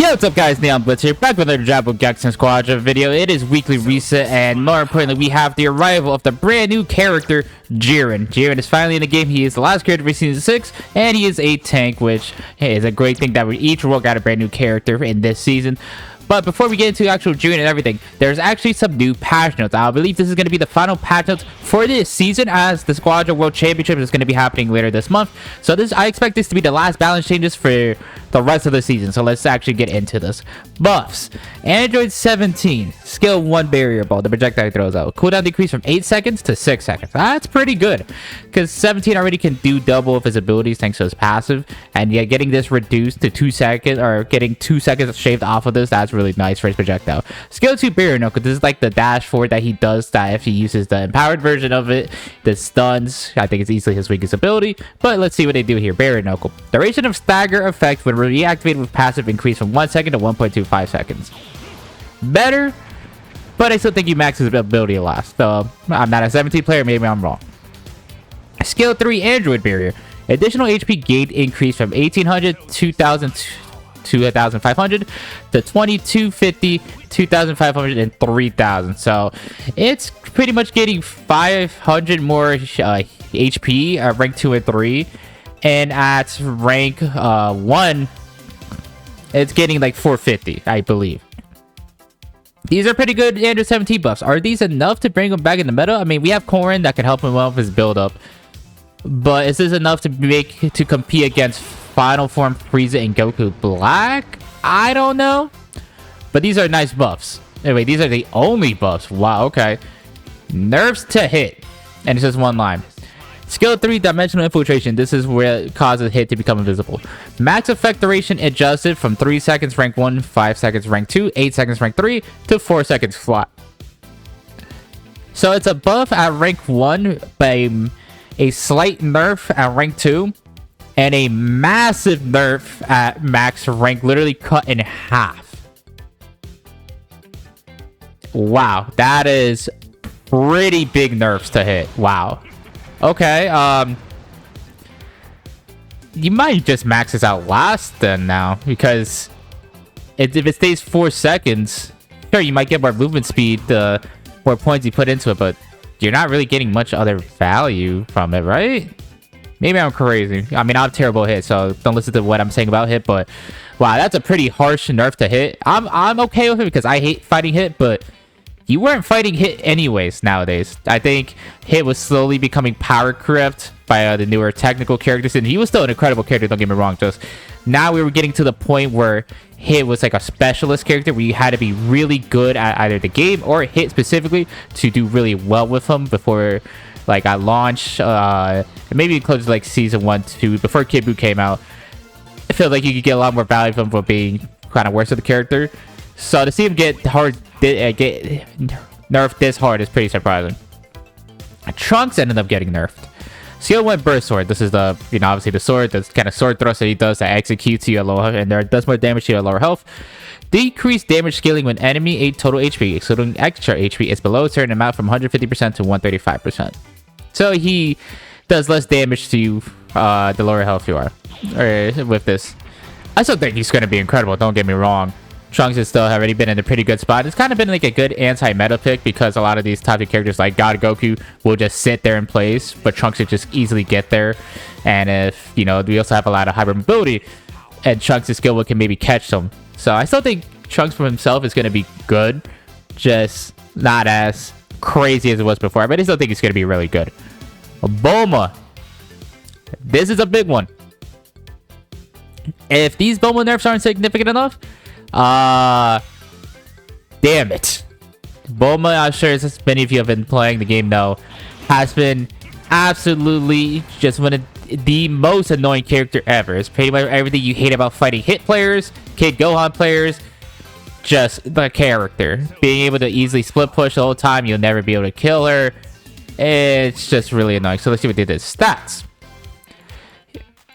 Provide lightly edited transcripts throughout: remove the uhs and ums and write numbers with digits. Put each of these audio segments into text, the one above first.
Yo, what's up guys, Neon Blitz here, back with another Dragon Ball Gekishin Squadra video. It is weekly reset, and more importantly, we have the arrival of the brand new character, Jiren. Jiren is finally in the game. He is the last character for Season 6, and he is a tank, which is a great thing that we each will got a brand new character in this season. But before we get into actual Jiren and everything, there's actually some new patch notes. I believe this is going to be the final patch notes for this season, as the Squadra World Championship is going to be happening later this month. So I expect this to be the last balance changes for the rest of the season. So let's actually get into this. Buffs. Android 17. Skill 1 barrier ball. The projectile throws out. Cooldown decrease from 8 seconds to 6 seconds. That's pretty good, because 17 already can do double of his abilities thanks to his passive. And yet getting this reduced to 2 seconds, or getting 2 seconds shaved off of this, that's really nice for his projectile. Skill 2 barrier knuckle. This is like the dash forward that he does, that if he uses the empowered version of it, the stuns, I think it's easily his weakest ability. But let's see what they do here. Barrier knuckle. Duration of stagger effect when reactivated with passive increase from 1 second to 1.25 seconds. Better, but I still think you max his ability a lot. So I'm not a 17 player, maybe I'm wrong. Skill 3 android barrier. Additional HP gained increase from 1800 to 1500 to 2250, 2500, and 3000. So it's pretty much getting 500 more HP at rank 2 and 3, and at rank 1 it's getting like 450, I believe. These are pretty good Android 17 buffs. Are these enough to bring him back in the meta? I mean, we have Korin that can help him out with his build up, but is this enough to compete against Final Form Frieza and Goku Black? I don't know. But these are nice buffs. Anyway, these are the only buffs. Wow, okay. Nerfs to hit. And it's just one line. Skill 3 dimensional infiltration. This is where it causes hit to become invisible. Max effect duration adjusted from 3 seconds rank 1, 5 seconds rank 2, 8 seconds rank 3, to 4 seconds flat. So it's a buff at rank 1 by a slight nerf at rank 2, and a massive nerf at max rank, literally cut in half. Wow, that is pretty big nerfs to hit. Wow. Okay, you might just max this out last then now, because if it stays 4 seconds, sure, you might get more movement speed the more points you put into it, but you're not really getting much other value from it, right? Maybe I'm crazy. I mean, I have terrible hit, so don't listen to what I'm saying about hit, but wow, that's a pretty harsh nerf to hit. I'm okay with it because I hate fighting hit, but you weren't fighting hit anyways nowadays. I think hit was slowly becoming power crept by the newer technical characters, and he was still an incredible character, don't get me wrong. Just now we were getting to the point where hit was like a specialist character where you had to be really good at either the game or hit specifically to do really well with him before, like, at launch, maybe close to like season 1, 2, before Kid Buu came out. I feel like you could get a lot more value from him for being kind of worse of the character. So to see him get nerfed this hard is pretty surprising. Trunks ended up getting nerfed. Skill 1 burst sword. This is the, obviously the sword, that's kind of sword thrust that he does that executes you at low health, and there does more damage to you at lower health. Decreased damage scaling when enemy 8 total HP, excluding extra HP, is below a certain amount from 150% to 135%. So he does less damage to you the lower health you are with this. I still think he's going to be incredible, don't get me wrong. Trunks has still already been in a pretty good spot. It's kind of been like a good anti-meta pick, because a lot of these types of characters like God Goku will just sit there in place, but Trunks would just easily get there. And if, we also have a lot of hybrid mobility, and Trunks' skill can maybe catch them. So I still think Trunks for himself is going to be good, just not as crazy as it was before, but I still think it's going to be really good. Bulma. This is a big one. If these Bulma nerfs aren't significant enough, damn it. Bulma, I'm sure as many of you have been playing the game know, has been absolutely just one of the most annoying character ever. It's pretty much everything you hate about fighting hit players, Kid Gohan players. Just the character being able to easily split push the whole time, you'll never be able to kill her. It's just really annoying. So let's see what they did. Stats.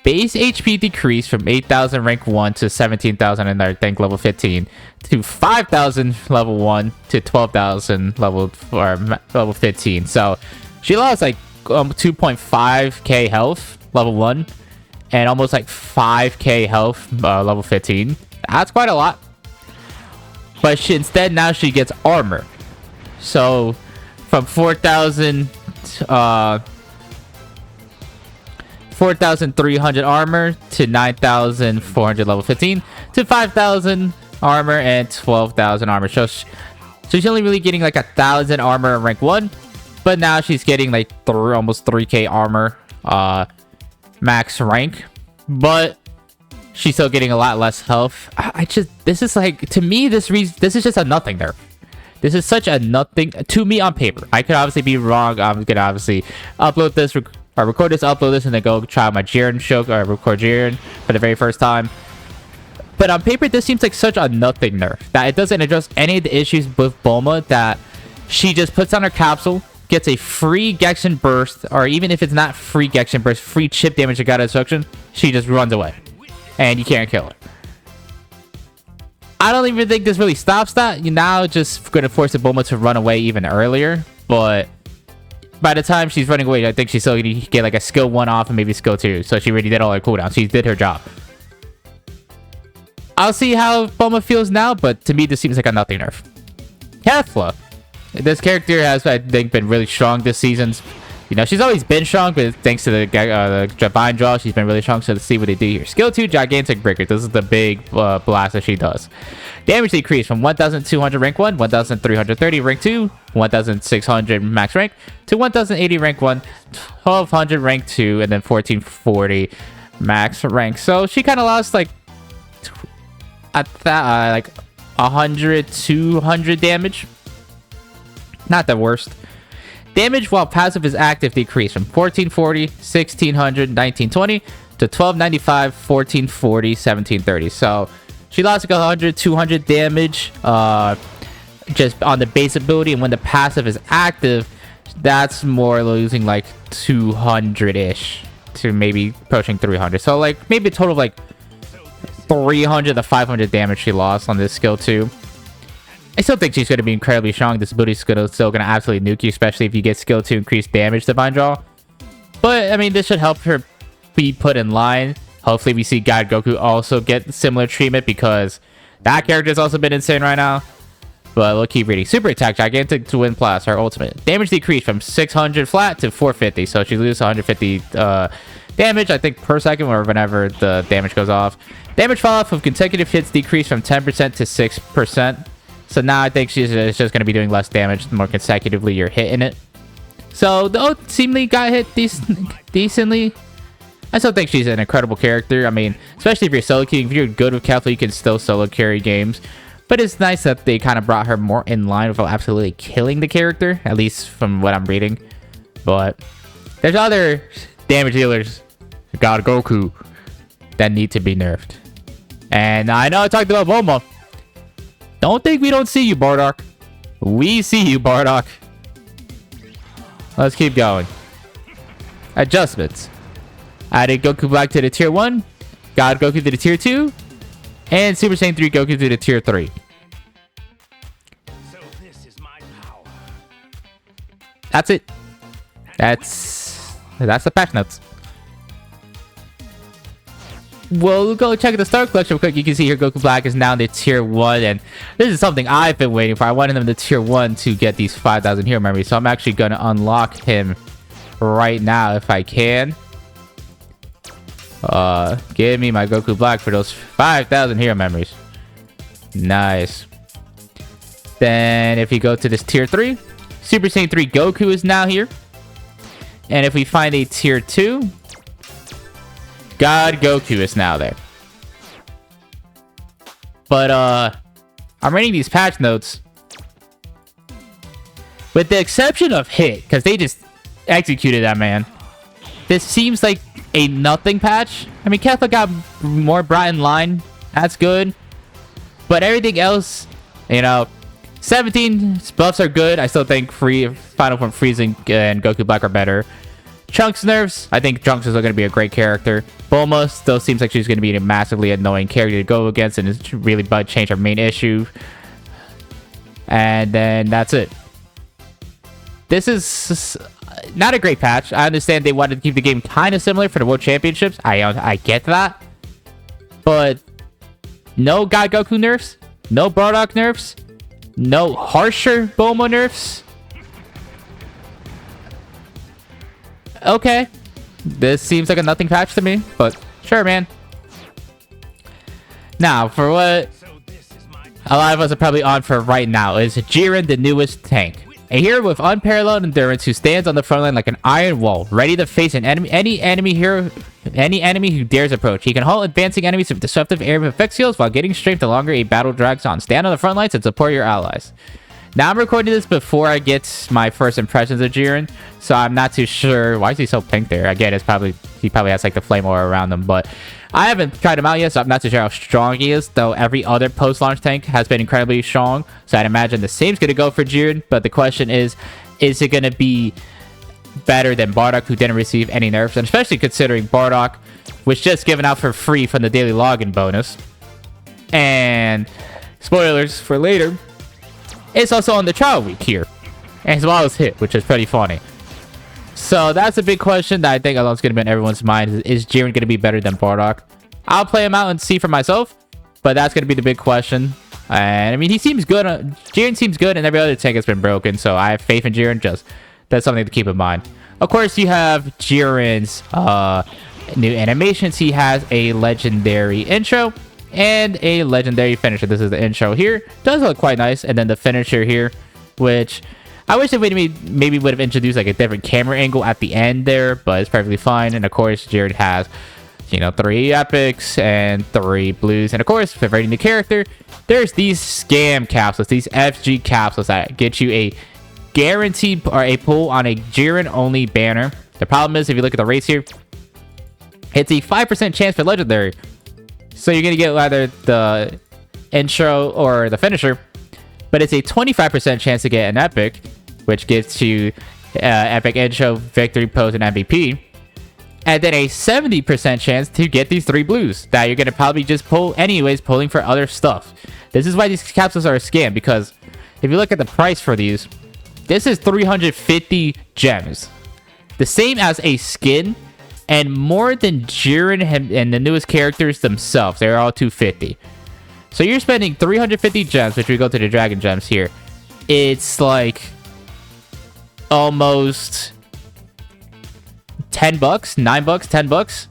Base HP decreased from 8,000 rank 1 to 17,000 in I think level 15 to 5,000 level 1 to 12,000 level 15. So she lost like 2.5k health level 1 and almost like 5k health level 15. That's quite a lot. But instead now she gets armor. So from 4,300 armor to 9,400 level 15 to 5,000 armor and 12,000 armor. So she's only really getting like 1,000 armor in rank 1, but now she's getting like almost 3k armor max rank, but she's still getting a lot less health. This is like, to me, this is just a nothing nerf. This is such a nothing to me on paper. I could obviously be wrong. I'm gonna obviously upload this, record this, upload this, and then go try my Jiren show, or record Jiren for the very first time. But on paper, this seems like such a nothing nerf that it doesn't address any of the issues with Bulma, that she just puts on her capsule, gets a free Gekishin burst, or even if it's not free Gekishin burst, free chip damage to God Destruction, she just runs away. And you can't kill her. I don't even think this really stops that. You're now just going to force the Bulma to run away even earlier. But by the time she's running away, I think she's still going to get like a skill 1 off and maybe skill 2. So she already did all her cooldowns. She did her job. I'll see how Bulma feels now, but to me, this seems like a nothing nerf. Kefla. This character has, I think, been really strong this season. You know, she's always been strong, but thanks to the Divine Draw, she's been really strong. So let's see what they do here. Skill 2, Gigantic Breaker. This is the big blast that she does. Damage decrease from 1,200 rank 1, 1,330 rank 2, 1,600 max rank, to 1,080 rank 1, 1,200 rank 2, and then 1,440 max rank. So she kind of lost like at that like 100, 200 damage. Not the worst. Damage while passive is active decreased from 1440, 1600, 1920 to 1295, 1440, 1730. So she lost like 100, 200 damage just on the base ability, and when the passive is active, that's more losing like 200-ish to maybe approaching 300. So like maybe a total of like 300 to 500 damage she lost on this skill 2. I still think she's going to be incredibly strong. This ability is still going to absolutely nuke you, especially if you get skill 2 increased damage Divine Draw. But, I mean, this should help her be put in line. Hopefully, we see God Goku also get similar treatment, because that character has also been insane right now. But we'll keep reading. Super Attack, Gigantic Twin Blast, her ultimate. Damage decreased from 600 flat to 450. So she loses 150 damage, I think, per second, or whenever the damage goes off. Damage fall off of consecutive hits decreased from 10% to 6%. So now I think she's just going to be doing less damage the more consecutively you're hitting it. So, though seemingly got hit decently, I still think she's an incredible character. I mean, especially if you're solo queuing. If you're good with Kefla, you can still solo carry games. But it's nice that they kind of brought her more in line without absolutely killing the character, at least from what I'm reading. But there's other damage dealers, God Goku, that need to be nerfed. And I know I talked about Bulma. Don't think we don't see you, Bardock. We see you, Bardock. Let's keep going. Adjustments. Added Goku Black to the tier 1. God Goku to the tier 2. And Super Saiyan 3 Goku to the tier 3. So this is my power. That's it. That's the patch notes. We'll go check the Star Collection real quick. You can see here Goku Black is now the tier 1, and this is something I've been waiting for. I wanted him to tier 1 to get these 5,000 hero memories, so I'm actually going to unlock him right now if I can. Give me my Goku Black for those 5,000 hero memories. Nice. Then if you go to this tier 3, Super Saiyan 3 Goku is now here. And if we find a tier 2, God Goku is now there. But I'm reading these patch notes. With the exception of Hit, because they just executed that man. This seems like a nothing patch. I mean, Kefla got more brought in line. That's good. But everything else, you know, 17 buffs are good. I still think Final Form Freezing and Goku Black are better. Trunks nerfs, I think Trunks is still going to be a great character. Bulma still seems like she's going to be a massively annoying character to go against, and it's really about to change her main issue. And then that's it. This is not a great patch. I understand they wanted to keep the game kind of similar for the World Championships. I get that. But No God Goku nerfs. No Bardock nerfs. No harsher Bulma nerfs. Okay. This seems like a nothing patch to me, but sure, man. Now, for what a lot of us are probably on for right now is Jiren, the newest tank. A hero with unparalleled endurance who stands on the front line like an iron wall, ready to face any enemy who dares approach. He can halt advancing enemies with disruptive air effect skills while getting strength the longer a battle drags on. Stand on the front lines and support your allies. Now, I'm recording this before I get my first impressions of Jiren, so I'm not too sure. Why is he so pink there? Again, he probably has like the flame aura around him, but I haven't tried him out yet, so I'm not too sure how strong he is, though every other post-launch tank has been incredibly strong, so I'd imagine the same's going to go for Jiren, but the question is it going to be better than Bardock, who didn't receive any nerfs, and especially considering Bardock was just given out for free from the daily login bonus. And spoilers for later, it's also on the trial week here, as well as hit, which is pretty funny. So that's a big question that I think is going to be in everyone's mind. Is Jiren going to be better than Bardock? I'll play him out and see for myself, but that's going to be the big question. And I mean, he seems good. Jiren seems good, and every other tank has been broken, so I have faith in Jiren. Just that's something to keep in mind. Of course, you have Jiren's new animations. He has a legendary intro and a legendary finisher. This is the intro here. Does look quite nice, and then the finisher here, which I wish they maybe would have introduced like a different camera angle at the end there, but it's perfectly fine. And of course, Jiren has, you know, 3 epics and 3 blues. And of course, for rating the character, there's these scam capsules, these FG capsules that get you a guaranteed or a pull on a Jiren only banner. The problem is, if you look at the rates here, it's a 5% chance for legendary. So you're going to get either the intro or the finisher, but it's a 25% chance to get an epic, which gives you epic intro, victory pose, and MVP. And then a 70% chance to get these 3 blues that you're going to probably just pull anyways, pulling for other stuff. This is why these capsules are a scam, because if you look at the price for these, this is 350 gems. The same as a skin, and more than Jiren and the newest characters themselves. They're all 250. So you're spending 350 gems, which we go to the dragon gems here. It's like almost 10 bucks, 9 bucks, 10 bucks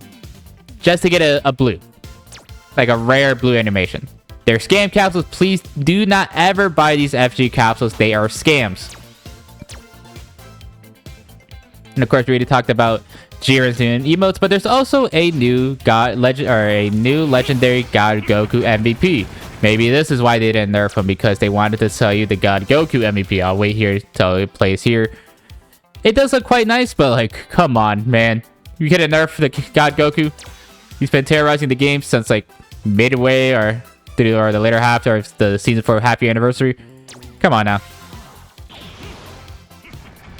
just to get a blue, like a rare blue animation. They're scam capsules. Please do not ever buy these FG capsules. They are scams. And of course, we already talked about Jiren's new emotes, but there's also a new legendary God Goku MVP. Maybe this is why they didn't nerf him, because they wanted to tell you the God Goku MVP. I'll wait here till it plays here. It does look quite nice, but like, come on, man. You get a nerf for the God Goku? He's been terrorizing the game since like midway or the later half or the season 4 happy anniversary. Come on now.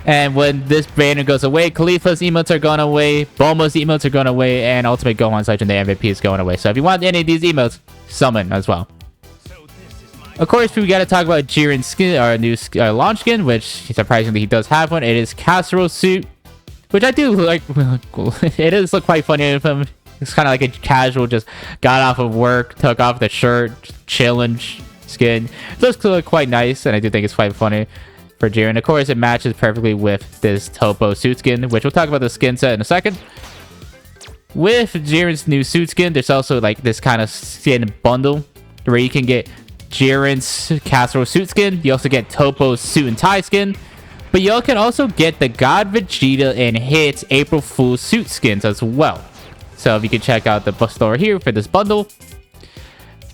And when this banner goes away, Khalifa's emotes are going away, Bulma's emotes are going away, and Ultimate Gohan's Legendary MVP is going away. So if you want any of these emotes, summon as well. Of course, we got to talk about Jiren's skin, our new launch skin, which surprisingly he does have one. It is Casserole Suit, which I do like. It does look quite funny of him. It's kind of like a casual, just got off of work, took off the shirt, chilling skin. It does look quite nice, and I do think it's quite funny for Jiren. Of course, it matches perfectly with this Topo suit skin, which we'll talk about the skin set in a second. With Jiren's new suit skin, there's also like this kind of skin bundle where you can get Jiren's Casserole suit skin. You also get Topo's suit and tie skin, but you can also get the God Vegeta and Hit's April Fool's suit skins as well. So if you can check out the store here for this bundle,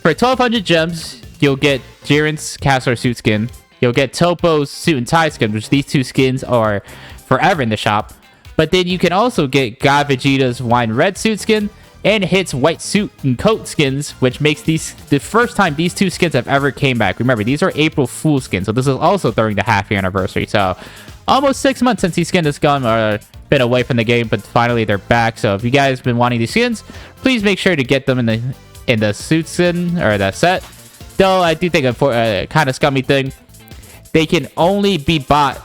for 1200 gems, you'll get Jiren's Casserole suit skin. You'll get Topo's suit and tie skin, which these 2 skins are forever in the shop. But then you can also get God Vegeta's wine red suit skin and Hit's white suit and coat skins, which makes these the first time these 2 skins have ever came back. Remember, these are April Fool skins, so this is also during the happy anniversary. So almost 6 months since these skins has gone or been away from the game, but finally they're back. So if you guys have been wanting these skins, please make sure to get them in the suit skin or the set. Though I do think a kind of scummy thing, they can only be bought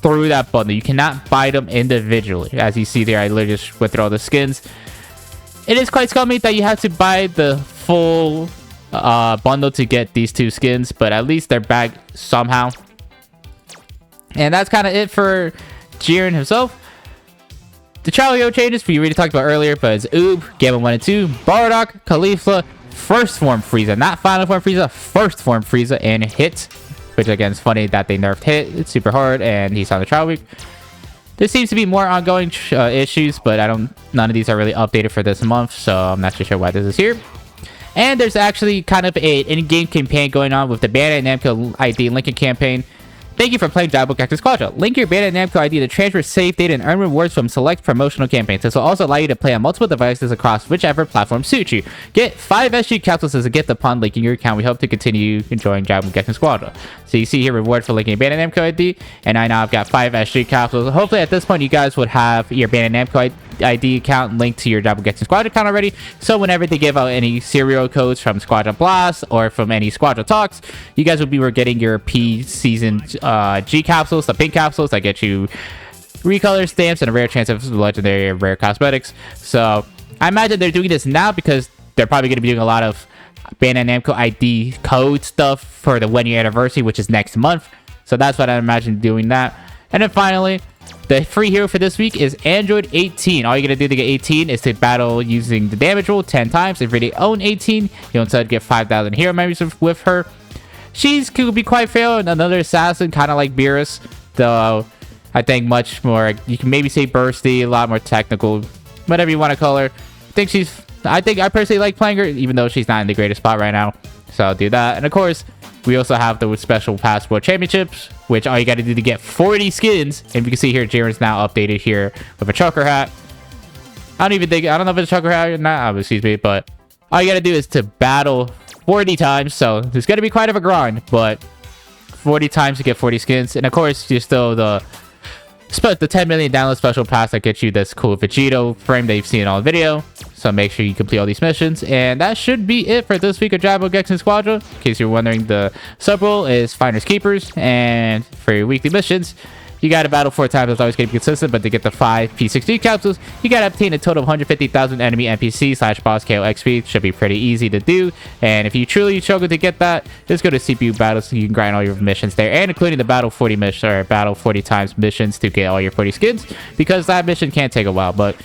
through that bundle. You cannot buy them individually. As you see there, I literally just went through all the skins. It is quite scummy that you have to buy the full bundle to get these 2 skins, but at least they're back somehow. And that's kind of it for Jiren himself. The Chalio changes we already talked about earlier, but it's Oob, Gamma 1 and 2, Bardock, Caulifla, First Form Frieza, not Final Form Frieza, First Form Frieza, and Hit. Which again is funny that they nerfed Hit. It's super hard, and he's on the trial week. There seems to be more ongoing issues, but none of these are really updated for this month, so I'm not too sure why this is here. And there's actually kind of an in-game campaign going on with the Bandai Namco ID linking campaign. Thank you for playing Dragon Ball Gekishin Squadra. Link your Bandai Namco ID to transfer save data and earn rewards from select promotional campaigns. This will also allow you to play on multiple devices across whichever platform suits you. Get 5 SG capsules as a gift upon linking your account. We hope to continue enjoying Dragon Ball Gekishin Squadra. So you see here reward for linking Bandai Namco ID, and I now have got 5 SG capsules. Hopefully at this point you guys would have your Bandai Namco ID account linked to your Dragon Ball Gekishin Squadra account already. So whenever they give out any serial codes from Squadron Blast or from any Squadra Talks, you guys will be getting your P-Season G capsules, the pink capsules that get you recolor stamps and a rare chance of legendary and rare cosmetics. So I imagine they're doing this now because they're probably going to be doing a lot of Bandai Namco ID code stuff for the 1-year anniversary, which is next month. So that's what I imagine doing that. And then finally, the free hero for this week is Android 18. All you're going to do to get 18 is to battle using the damage rule 10 times. If you already own 18, you'll instead get 5,000 hero memories with her. She's could be quite fair, and another assassin, kind of like Beerus, though I think much more, you can maybe say bursty, a lot more technical, whatever you want to call her. I think I personally like playing her, even though she's not in the greatest spot right now. So I'll do that. And of course, we also have the special Passport Championships, which all you got to do to get 40 skins. And you can see here, Jiren's now updated here with a choker hat. I don't know if it's a choker hat or not, excuse me, but all you got to do is to battle 40 times. So it's going to be quite of a grind, but 40 times to get 40 skins. And of course, you're still the 10 million download special pass that gets you this cool Vegito frame that you've seen in all the video. So make sure you complete all these missions. And that should be it for this week of Dragon Ball Gekishin Squadra. In case you're wondering, the sub role is Finders Keepers. And for your weekly missions, you gotta battle 4 times. That's always gonna be consistent, but to get the 5 P60 capsules, you gotta obtain a total of 150,000 enemy NPC / boss KO XP. Should be pretty easy to do. And if you truly struggle to get that, just go to CPU battles so you can grind all your missions there, and including the battle 40 mission or battle 40 times missions to get all your 40 skins, because that mission can take a while. But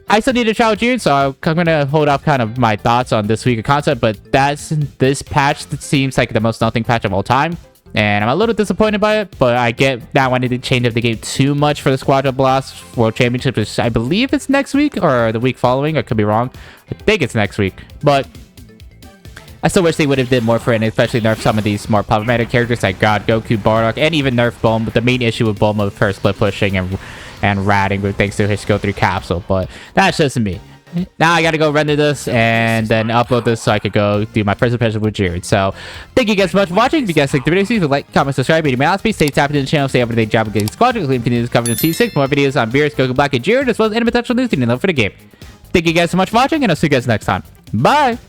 I still need to try out Jiren, so I'm gonna hold off kind of my thoughts on this week of content. But this patch that seems like the most nothing patch of all time. And I'm a little disappointed by it, but I get not wanting to change up the game too much for the Squadron Blast World Championship, which I believe it's next week or the week following. I could be wrong. I think it's next week. But I still wish they would have did more for it, and especially nerf some of these more problematic characters like God, Goku, Bardock, and even nerf Bulma. But the main issue with Bulma was her split pushing and ratting thanks to his skill 3 capsule. But that's just me. Now I gotta go render this and then upload this so I could go do my first impression with Jiren. So thank you guys so much for watching. If you guys like the video, please like, comment, subscribe, and email us. Stay tapped in the channel, stay up to date Dragon Ball Gekishin Squadra, including videos covered in C6, more videos on Beerus, Goku Black, and Jiren, as well as any potential news you need to know for the game. Thank you guys so much for watching, and I'll see you guys next time. Bye!